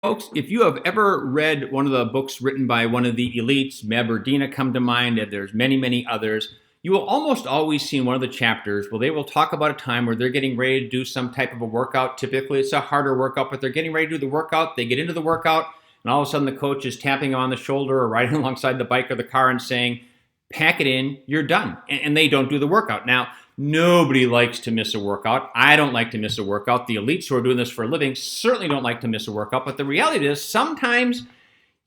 Folks, if you have ever read one of the books written by one of the elites, Meb or Dina come to mind, and there's many, many others, you will almost always see in one of the chapters where they will talk about a time where they're getting ready to do some type of a workout. Typically, it's a harder workout, but they're getting ready to do the workout. They get into the workout, and all of a sudden the coach is tapping them on the shoulder or riding alongside the bike or the car and saying, pack it in, you're done. And they don't do the workout. Now, nobody likes to miss a workout. I don't like to miss a workout. The elites who are doing this for a living certainly don't like to miss a workout. But the reality is sometimes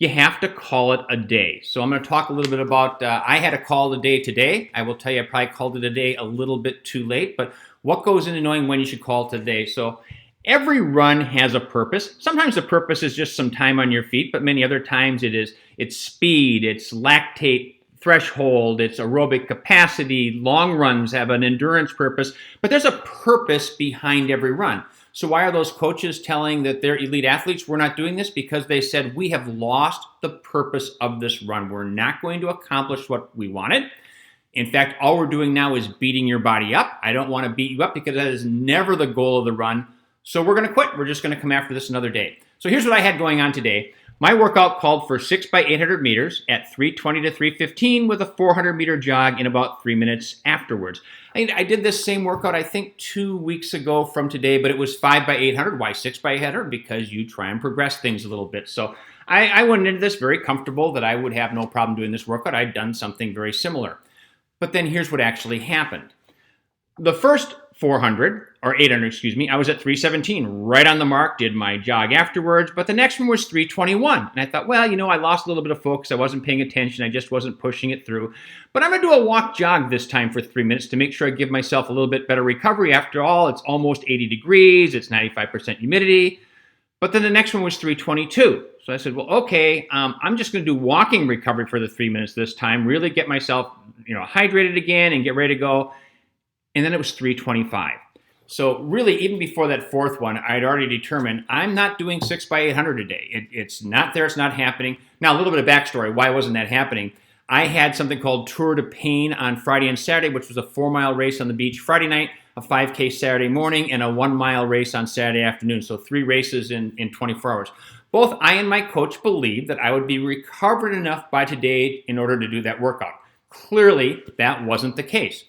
you have to call it a day. So I'm going to talk a little bit about, I had to call it a day today. I will tell you I probably called it a day a little bit too late. But what goes into knowing when you should call it a day? So every run has a purpose. Sometimes the purpose is just some time on your feet, but many other times it's speed, it's lactate threshold, it's aerobic capacity. Long runs have an endurance purpose, but there's a purpose behind every run. So why are those coaches telling that they're elite athletes we're not doing this? Because they said we have lost the purpose of this run. We're not going to accomplish what we wanted. In fact, all we're doing now is beating your body up. I don't want to beat you up because that is never the goal of the run. So we're going to quit. We're just going to come after this another day. So here's what I had going on today. My workout called for 6 by 800 meters at 3:20 to 3:15 with a 400 meter jog in about 3 minutes afterwards. I did this same workout, I think 2 weeks ago from today, but it was 5 by 800. Why 6 by 800? Because you try and progress things a little bit. So I went into this very comfortable that I would have no problem doing this workout. I'd done something very similar. But then here's what actually happened. The first 400 or 800, excuse me, I was at 317, right on the mark, did my jog afterwards, but the next one was 321. And I thought, well, I lost a little bit of focus. I wasn't paying attention. I just wasn't pushing it through. But I'm going to do a walk jog this time for 3 minutes to make sure I give myself a little bit better recovery. After all, it's almost 80 degrees. It's 95% humidity. But then the next one was 322. So I said, well, okay, I'm just going to do walking recovery for the 3 minutes this time, really get myself, hydrated again and get ready to go. And then it was 325. So really, even before that fourth one, I'd already determined I'm not doing 6 by 800 a day. It's not there. It's not happening. Now, a little bit of backstory. Why wasn't that happening? I had something called Tour de Pain on Friday and Saturday, which was a 4-mile race on the beach Friday night, a 5K Saturday morning, and a 1-mile race on Saturday afternoon. So 3 races in 24 hours. Both I and my coach believed that I would be recovered enough by today in order to do that workout. Clearly, that wasn't the case.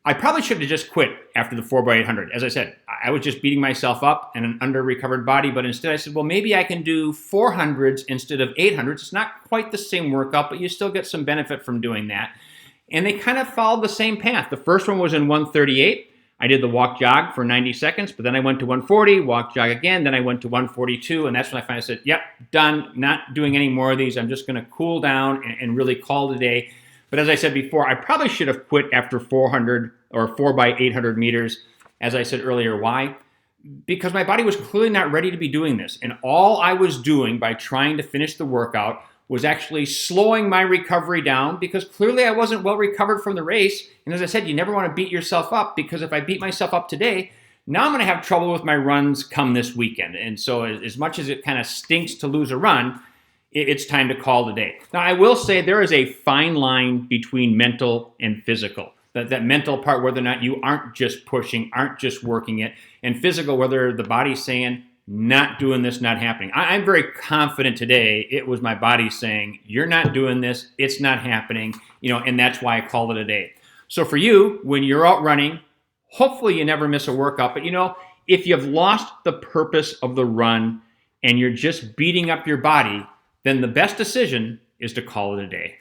I probably should have just quit after the 4 by 800. As I said, I was just beating myself up and an under-recovered body, but instead I said, well, maybe I can do 400s instead of 800s. It's not quite the same workout, but you still get some benefit from doing that. And they kind of followed the same path. The first one was in 138. I did the walk jog for 90 seconds, but then I went to 140, walk jog again, then I went to 142, and that's when I finally said, yep, done, not doing any more of these. I'm just going to cool down and really call it a day. But as I said before, I probably should have quit after 400 or 4 by 800 meters. As I said earlier, why? Because my body was clearly not ready to be doing this. And all I was doing by trying to finish the workout was actually slowing my recovery down because clearly I wasn't well recovered from the race. And as I said, you never want to beat yourself up because if I beat myself up today, now I'm going to have trouble with my runs come this weekend. And so as much as it kind of stinks to lose a run, it's time to call it a day. Now, I will say there is a fine line between mental and physical. That mental part, whether or not you aren't just pushing, aren't just working it, and physical, whether the body's saying, not doing this, not happening. I'm very confident today it was my body saying, you're not doing this, it's not happening, and that's why I called it a day. So for you, when you're out running, hopefully you never miss a workout, but if you've lost the purpose of the run and you're just beating up your body, then the best decision is to call it a day.